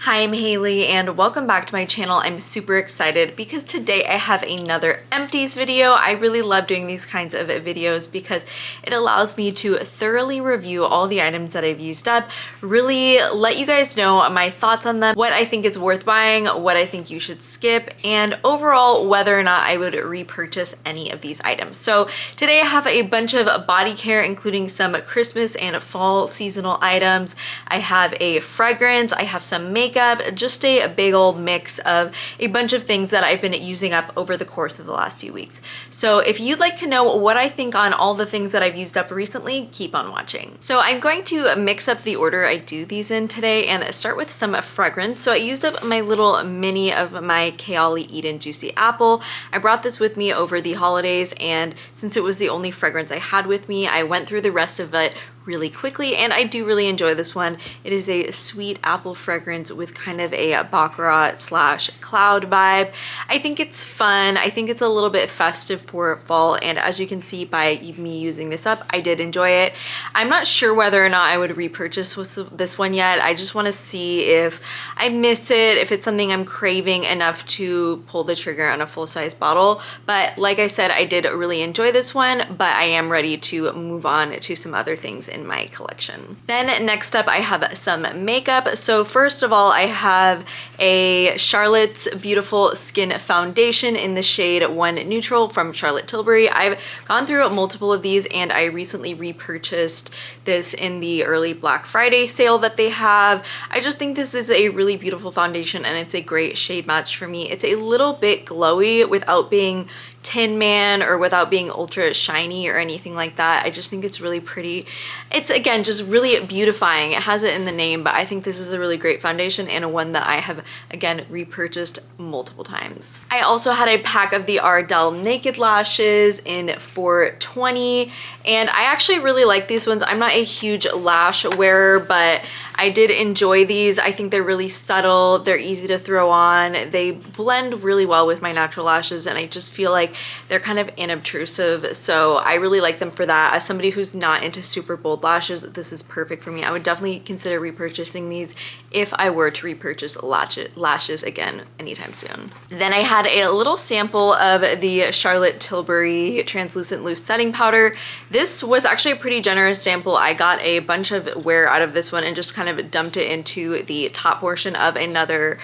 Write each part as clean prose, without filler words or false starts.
Hi, I'm Haley and welcome back to my channel. I'm super excited because today I have another empties video. I really love doing these kinds of videos because it allows me to thoroughly review all the items that I've used up, really let you guys know my thoughts on them, what I think is worth buying, what I think you should skip, and overall whether or not I would repurchase any of these items. So today I have a bunch of body care, including some Christmas and fall seasonal items. I have a fragrance, I have some makeup, just a big old mix of a bunch of things that I've been using up over the course of the last few weeks. So if you'd like to know what I think on all the things that I've used up recently, keep on watching. So I'm going to mix up the order I do these in today and start with some fragrance. So I used up my little mini of my Kayali Eden Juicy Apple. I brought this with me over the holidays, and since it was the only fragrance I had with me, I went through the rest of it really quickly, and I do really enjoy this one. It is a sweet apple fragrance with kind of a baccarat slash cloud vibe. I think it's fun. I think it's a little bit festive for fall, and as you can see by me using this up, I did enjoy it. I'm not sure whether or not I would repurchase this one yet. I just want to see if I miss it, if it's something I'm craving enough to pull the trigger on a full-size bottle. But like I said, I did really enjoy this one, but I am ready to move on to some other things in my collection. Then next up I have some makeup. So first of all, I have a Charlotte's Beautiful Skin Foundation in the shade 1 Neutral from Charlotte Tilbury. I've gone through multiple of these, and I recently repurchased this in the early Black Friday sale that they have. I just think this is a really beautiful foundation, and it's a great shade match for me. It's a little bit glowy without being Tin Man or without being ultra shiny or anything like that. I just think it's really pretty. It's, again, just really beautifying. It has it in the name, but I think this is a really great foundation and a one that I have, again, repurchased multiple times. I also had a pack of the Ardell Naked Lashes in 420, and I actually really like these ones. I'm not a huge lash wearer, but I did enjoy these. I think they're really subtle. They're easy to throw on. They blend really well with my natural lashes, and I just feel like they're kind of inobtrusive. So I really like them for that. As somebody who's not into super bold lashes, this is perfect for me. I would definitely consider repurchasing these if I were to repurchase lashes again anytime soon. Then I had a little sample of the Charlotte Tilbury Translucent Loose Setting Powder. This was actually a pretty generous sample. I got a bunch of wear out of this one and just kind of dumped it into the top portion of another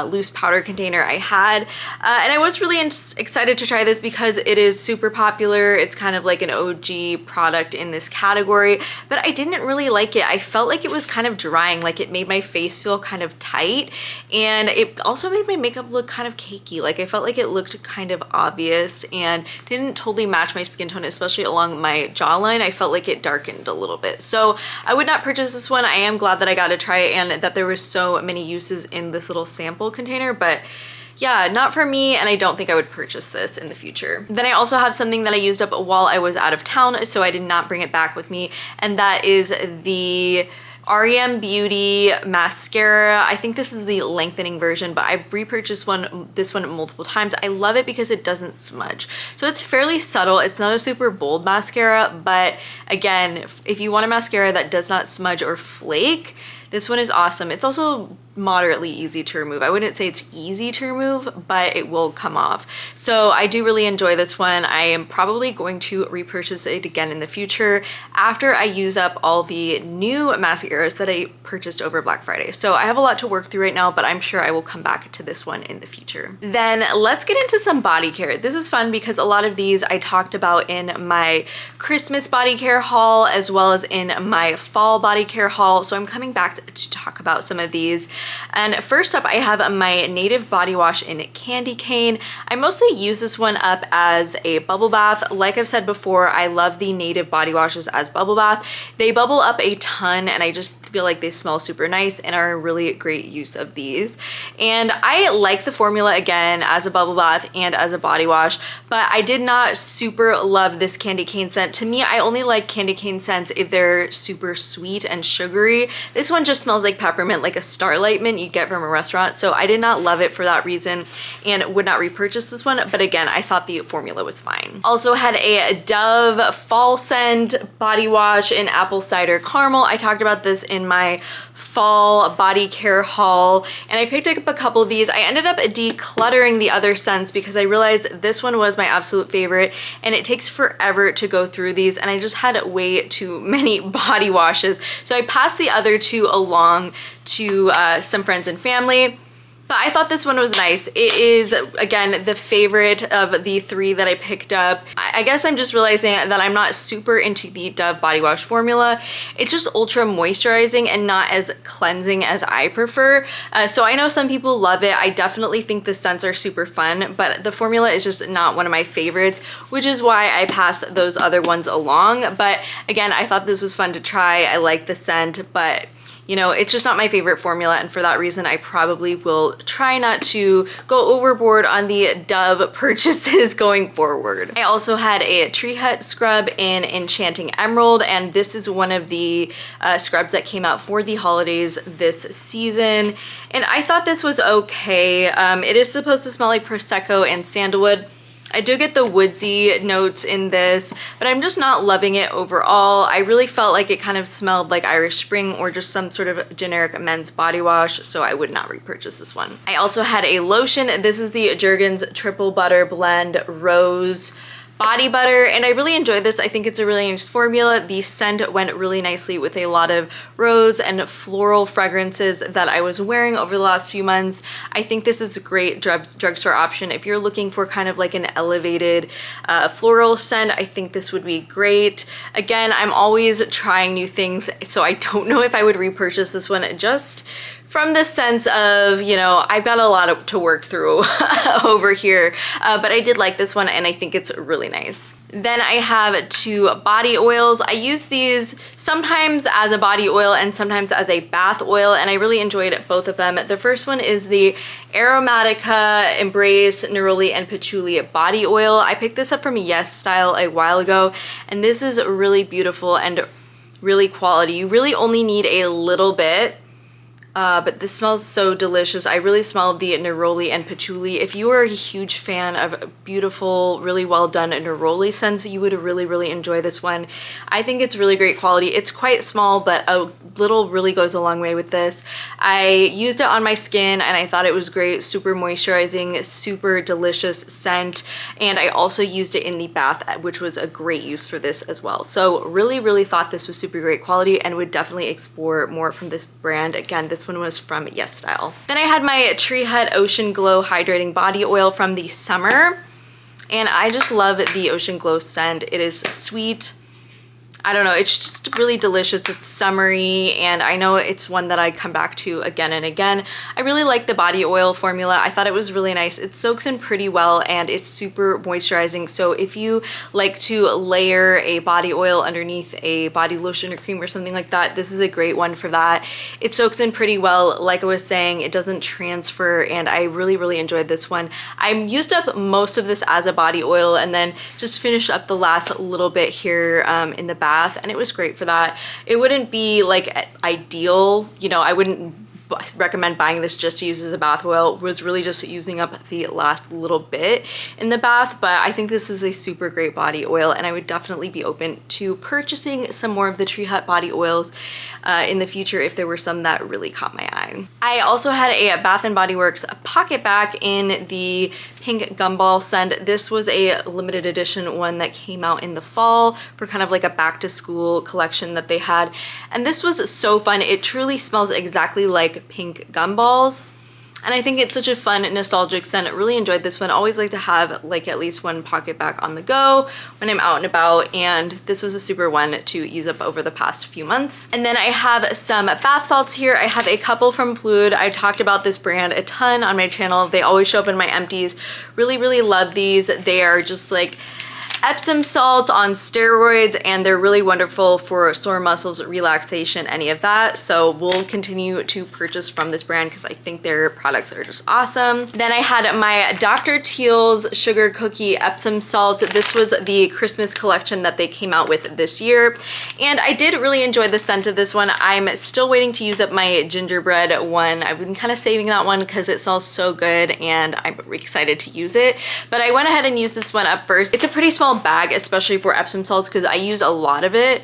loose powder container I had. And I was really excited to try this because it is super popular. It's kind of like an OG product in this category, but I didn't really like it. I felt like it was kind of drying, like it made my face feel kind of tight, and it also made my makeup look kind of cakey. Like I felt like it looked kind of obvious and didn't totally match my skin tone, especially along my jawline. I felt like it darkened a little bit. So I would not purchase this one. I am glad that I got to try it and that there was so many uses in this little sample container, but yeah, not for me, and I don't think I would purchase this in the future. Then I also have something that I used up while I was out of town, so I did not bring it back with me, and that is the REM Beauty mascara. I think this is the lengthening version, but I repurchased this one multiple times. I love it because it doesn't smudge. So it's fairly subtle. It's not a super bold mascara, but again, if you want a mascara that does not smudge or flake, this one is awesome. It's also moderately easy to remove. I wouldn't say it's easy to remove, but it will come off. So I do really enjoy this one. I am probably going to repurchase it again in the future after I use up all the new mascaras that I purchased over Black Friday. So I have a lot to work through right now, but I'm sure I will come back to this one in the future. Then let's get into some body care. This is fun because a lot of these I talked about in my Christmas body care haul as well as in my fall body care haul. So I'm coming back to talk about some of these. And first up, I have my Native Body Wash in Candy Cane. I mostly use this one up as a bubble bath. Like I've said before, I love the Native Body Washes as bubble bath. They bubble up a ton, and I just feel like they smell super nice and are a really great use of these. And I like the formula again as a bubble bath and as a body wash, but I did not super love this candy cane scent. To me, I only like candy cane scents if they're super sweet and sugary. This one just smells like peppermint, like a Starlight mint you get from a restaurant. So I did not love it for that reason and would not repurchase this one. But again, I thought the formula was fine. Also had a Dove fall scent body wash in apple cider caramel. I talked about this in in my fall body care haul, and I picked up a couple of these. I ended up decluttering the other scents because I realized this one was my absolute favorite, and it takes forever to go through these, and I just had way too many body washes. So I passed the other two along to some friends and family. But I thought this one was nice. It is, again, the favorite of the three that I picked up. I guess I'm just realizing that I'm not super into the Dove body wash formula. It's just ultra moisturizing and not as cleansing as I prefer. So I know some people love it. I definitely think the scents are super fun, but the formula is just not one of my favorites, which is why I passed those other ones along. But again, I thought this was fun to try. I like the scent, but you know, it's just not my favorite formula, and for that reason, I probably will try not to go overboard on the Dove purchases going forward. I also had a Tree Hut scrub in Enchanting Emerald, and this is one of the scrubs that came out for the holidays this season, and I thought this was okay. It is supposed to smell like Prosecco and sandalwood. I do get the woodsy notes in this, but I'm just not loving it overall. I really felt like it kind of smelled like Irish Spring or just some sort of generic men's body wash, so I would not repurchase this one. I also had a lotion. This is the Jergens Triple Butter Blend Rose body butter, and I really enjoyed this. I think it's a really nice formula. The scent went really nicely with a lot of rose and floral fragrances that I was wearing over the last few months. I think this is a great drugstore option. If you're looking for kind of like an elevated floral scent, I think this would be great. Again, I'm always trying new things, so I don't know if I would repurchase this one just from the sense of, you know, I've got a lot to work through over here, but I did like this one, and I think it's really nice. Then I have two body oils. I use these sometimes as a body oil and sometimes as a bath oil, and I really enjoyed both of them. The first one is the Aromatica Embrace Neroli and Patchouli body oil. I picked this up from Yes Style a while ago, and this is really beautiful and really quality. You really only need a little bit. But this smells so delicious. I really smelled the neroli and patchouli. If you are a huge fan of beautiful, really well done neroli scents, you would really enjoy this one. I think it's really great quality. It's quite small, but a little really goes a long way with this. I used it on my skin and I thought it was great. Super moisturizing, super delicious scent. And I also used it in the bath, which was a great use for this as well. So really thought this was super great quality and would definitely explore more from this brand. Again, this one was from Yes Style. Then I had my Tree Hut Ocean Glow Hydrating Body Oil from the summer, and I just love the Ocean Glow scent. It is sweet. I don't know, it's just really delicious. It's summery, and I know it's one that I come back to again and again. I really like the body oil formula. I thought it was really nice. It soaks in pretty well, and it's super moisturizing. So if you like to layer a body oil underneath a body lotion or cream or something like that, this is a great one for that. It soaks in pretty well. Like I was saying, it doesn't transfer, and I really enjoyed this one. I used up most of this as a body oil and then just finished up the last little bit here in the bath, and it was great for that. It wouldn't be like ideal, you know, I wouldn't recommend buying this just to use as a bath oil. It was really just using up the last little bit in the bath, but I think this is a super great body oil, and I would definitely be open to purchasing some more of the Tree Hut body oils in the future if there were some that really caught my eye. I also had a Bath & Body Works pocket back in the pink gumball scent. This was a limited edition one that came out in the fall for kind of like a back to school collection that they had, and this was so fun. It truly smells exactly like pink gumballs, and I think it's such a fun nostalgic scent. I really enjoyed this one. I always like to have like at least one pocket back on the go when I'm out and about, and this was a super one to use up over the past few months. And then I have some bath salts here. I have a couple from Fluid. I talked about this brand a ton on my channel. They always show up in my empties. Really love these. They are just like Epsom salt on steroids, and they're really wonderful for sore muscles, relaxation, any of that. So we'll continue to purchase from this brand because I think their products are just awesome. Then I had my Dr. Teal's Sugar Cookie Epsom salt. This was the Christmas collection that they came out with this year, and I did really enjoy the scent of this one. I'm still waiting to use up my gingerbread one. I've been kind of saving that one because it smells so good and I'm excited to use it, but I went ahead and used this one up first. It's a pretty small small bag, especially for Epsom salts, because I use a lot of it.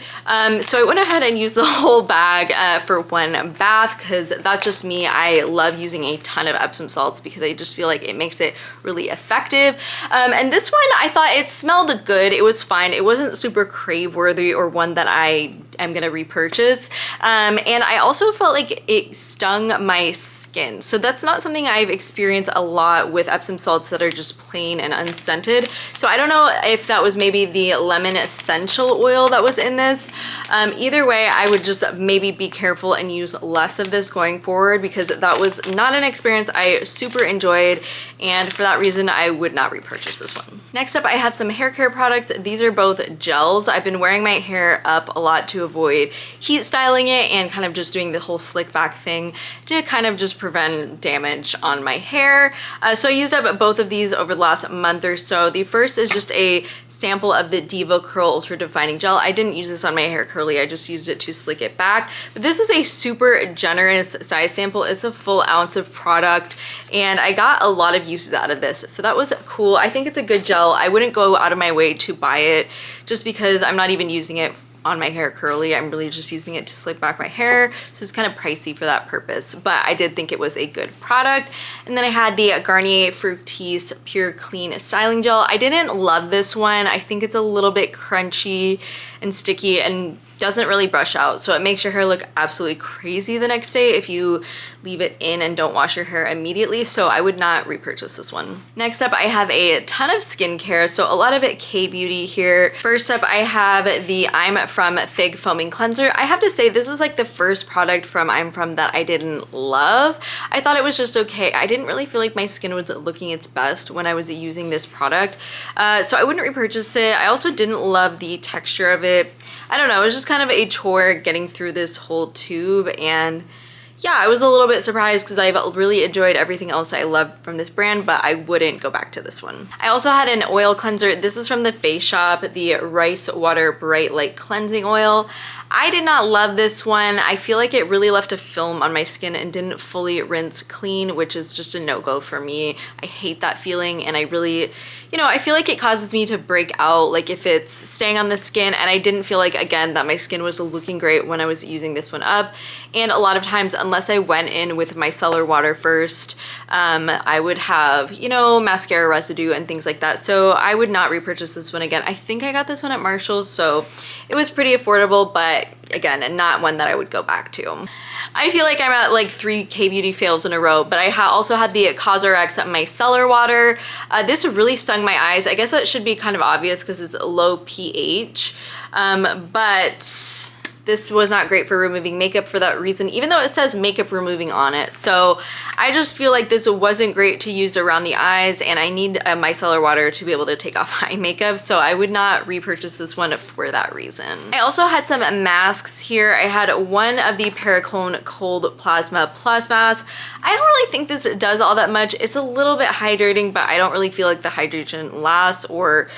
So I went ahead and used the whole bag for one bath, because that's just me. I love using a ton of Epsom salts because I just feel like it makes it really effective. And this one, I thought it smelled good. It was fine. It wasn't super crave worthy or one that I am gonna repurchase. And I also felt like it stung my skin. So that's not something I've experienced a lot with Epsom salts that are just plain and unscented. So I don't know if that was maybe the lemon essential oil that was in this. Either way, I would just maybe be careful and use less of this going forward, because that was not an experience I super enjoyed, and for that reason I would not repurchase this one. Next up, I have some hair care products. These are both gels. I've been wearing my hair up a lot to avoid heat styling it and kind of just doing the whole slick back thing to kind of just prevent damage on my hair. So I used up both of these over the last month or so. The first is just a sample of the Diva Curl Ultra Defining Gel. I didn't use this on my hair curly, I just used it to slick it back. But this is a super generous size sample. It's a full ounce of product, and I got a lot of uses out of this. So that was cool. I think it's a good gel. I wouldn't go out of my way to buy it just because I'm not even using it on my hair curly. I'm really just using it to slick back my hair, so it's kind of pricey for that purpose, but I did think it was a good product. And then I had the Garnier Fructis Pure Clean Styling Gel. I didn't love this one. I think it's a little bit crunchy and sticky and doesn't really brush out, so it makes your hair look absolutely crazy the next day if you leave it in and don't wash your hair immediately, so I would not repurchase this one. Next up, I have a ton of skincare, so a lot of it K-beauty here. First up, I have the I'm From Fig Foaming Cleanser. I have to say, this was like the first product from I'm From that I didn't love. I thought it was just okay. I didn't really feel like my skin was looking its best when I was using this product, so I wouldn't repurchase it. I also didn't love the texture of it. I don't know, it was just kind of a chore getting through this whole tube, and yeah, I was a little bit surprised because I've really enjoyed everything else I love from this brand, but I wouldn't go back to this one. I also had an oil cleanser. This is from the Face Shop, the Rice Water Bright Light Cleansing Oil. I did not love this one. I feel like it really left a film on my skin and didn't fully rinse clean, which is just a no-go for me. I hate that feeling, and I really, you know, I feel like it causes me to break out, like if it's staying on the skin, and I didn't feel like, again, that my skin was looking great when I was using this one up. And a lot of times, unless I went in with micellar water first, I would have, you know, mascara residue and things like that. So I would not repurchase this one again. I think I got this one at Marshall's, so it was pretty affordable, but again, not one that I would go back to. I feel like I'm at like 3 K-beauty fails in a row, but I also had the CosRX micellar water. This really stung my eyes. I guess that should be kind of obvious because it's a low pH, but this was not great for removing makeup for that reason, even though it says makeup removing on it. So I just feel like this wasn't great to use around the eyes, and I need a micellar water to be able to take off eye makeup, so I would not repurchase this one for that reason. I also had some masks here. I had one of the Perricone Cold Plasma Plus Mask. I don't really think this does all that much. It's a little bit hydrating, but I don't really feel like the hydration lasts or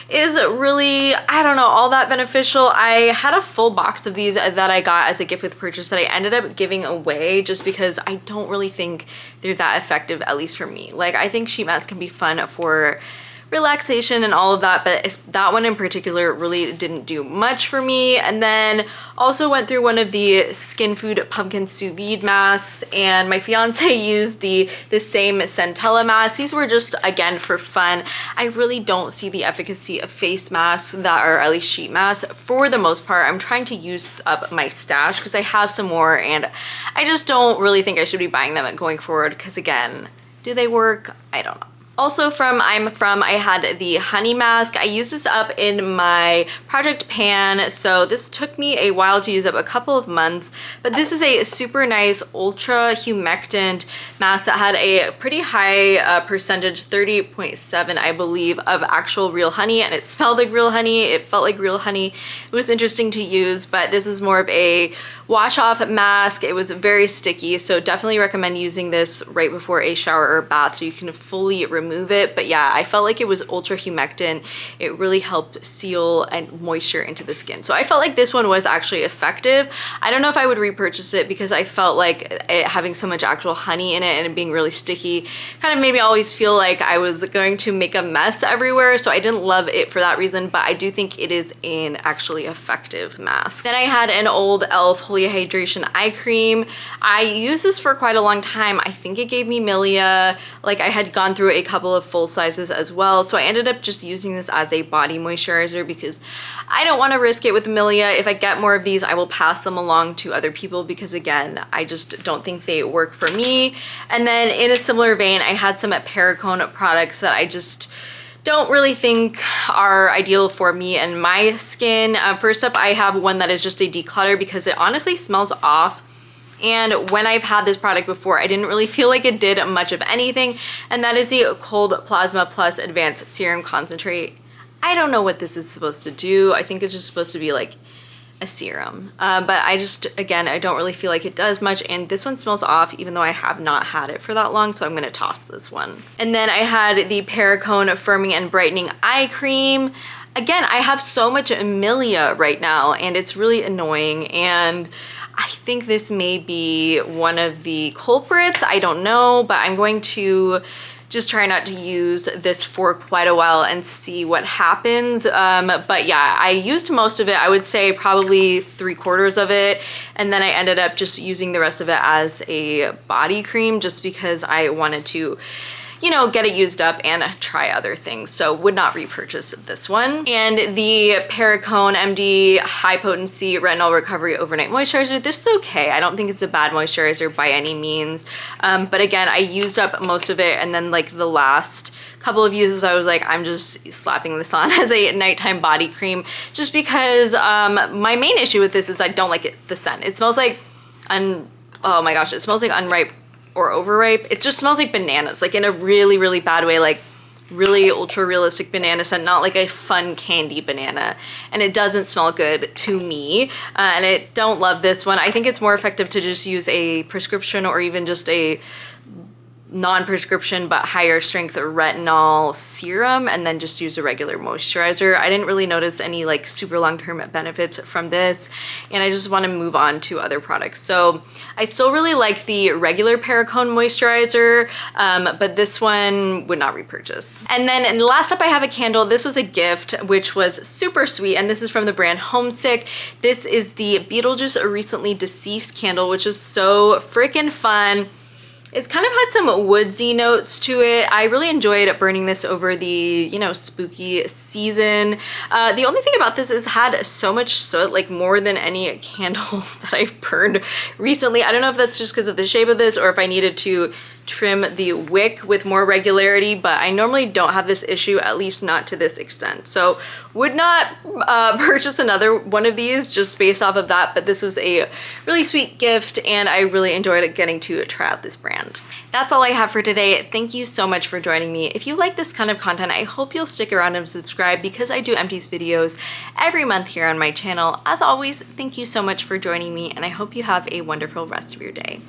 is really, I don't know, all that beneficial. I had a full box of these that I got as a gift with purchase that I ended up giving away just because I don't really think they're that effective, at least for me. Like, I think sheet masks can be fun for relaxation and all of that, but that one in particular really didn't do much for me. And then also went through one of the Skin Food Pumpkin Sous Vide masks, and my fiance used the same Centella mask. These were just, again, for fun. I really don't see the efficacy of face masks that are at least sheet masks for the most part. I'm trying to use up my stash because I have some more, and I just don't really think I should be buying them going forward because, again, do they work? I don't know. Also from I'm From, I had the honey mask. I used this up in my project pan, so this took me a while to use up, a couple of months, but this is a super nice ultra humectant mask that had a pretty high percentage, 30.7 I believe, of actual real honey, and it smelled like real honey, it felt like real honey. It was interesting to use, but this is more of a wash off mask. It was very sticky, so definitely recommend using this right before a shower or bath so you can fully remove remove it. But yeah, I felt like it was ultra humectant. It really helped seal and moisture into the skin. So I felt like this one was actually effective. I don't know if I would repurchase it because I felt like it having so much actual honey in it and it being really sticky kind of made me always feel like I was going to make a mess everywhere. So I didn't love it for that reason, but I do think it is an actually effective mask. Then I had an old e.l.f. Holy Hydration Eye Cream. I used this for quite a long time. I think it gave me milia. Like I had gone through a couple of full sizes as well. So I ended up just using this as a body moisturizer because I don't want to risk it with milia. If I get more of these, I will pass them along to other people because again, I just don't think they work for me. And then in a similar vein, I had some Perricone products that I just don't really think are ideal for me and my skin. First up, I have one that is just a declutter because it honestly smells off. And when I've had this product before, I didn't really feel like it did much of anything. And that is the Cold Plasma Plus Advanced Serum Concentrate. I don't know what this is supposed to do. I think it's just supposed to be like a serum. But I just, again, I don't really feel like it does much. And this one smells off even though I have not had it for that long. So I'm gonna toss this one. And then I had the Perricone Firming and Brightening Eye Cream. Again, I have so much milia right now and it's really annoying. And I think this may be one of the culprits. I don't know, but I'm going to just try not to use this for quite a while and see what happens. But yeah, I used most of it. I would say probably 3/4 of it. And then I ended up just using the rest of it as a body cream just because I wanted to, you know, get it used up and try other things. So would not repurchase this one. And the Perricone MD High Potency Retinol Recovery Overnight Moisturizer. This is okay. I don't think it's a bad moisturizer by any means. But again, I used up most of it. And then like the last couple of uses, I was like, I'm just slapping this on as a nighttime body cream just because my main issue with this is I don't like the scent. It smells like, oh my gosh, it smells like unripe or overripe. It just smells like bananas, like in a really, really bad way, like really ultra realistic banana scent, not like a fun candy banana. And it doesn't smell good to me. And I don't love this one. I think it's more effective to just use a prescription or even just a non-prescription but higher strength retinol serum and then just use a regular moisturizer. I didn't really notice any like super long-term benefits from this and I just want to move on to other products. So I still really like the regular Perricone moisturizer, but this one would not repurchase. And then last up I have a candle. This was a gift which was super sweet and this is from the brand Homesick. This is the Beetlejuice Recently Deceased candle, which is so freaking fun. It's kind of had some woodsy notes to it. I really enjoyed burning this over the, you know, spooky season. The only thing about this is had so much soot, like more than any candle that I've burned recently. I don't know if that's just because of the shape of this or if I needed to trim the wick with more regularity, but I normally don't have this issue, at least not to this extent. So would not purchase another one of these just based off of that, but this was a really sweet gift and I really enjoyed getting to try out this brand. That's all I have for today. Thank you so much for joining me. If you like this kind of content, I hope you'll stick around and subscribe because I do Empties videos every month here on my channel. As always, thank you so much for joining me and I hope you have a wonderful rest of your day.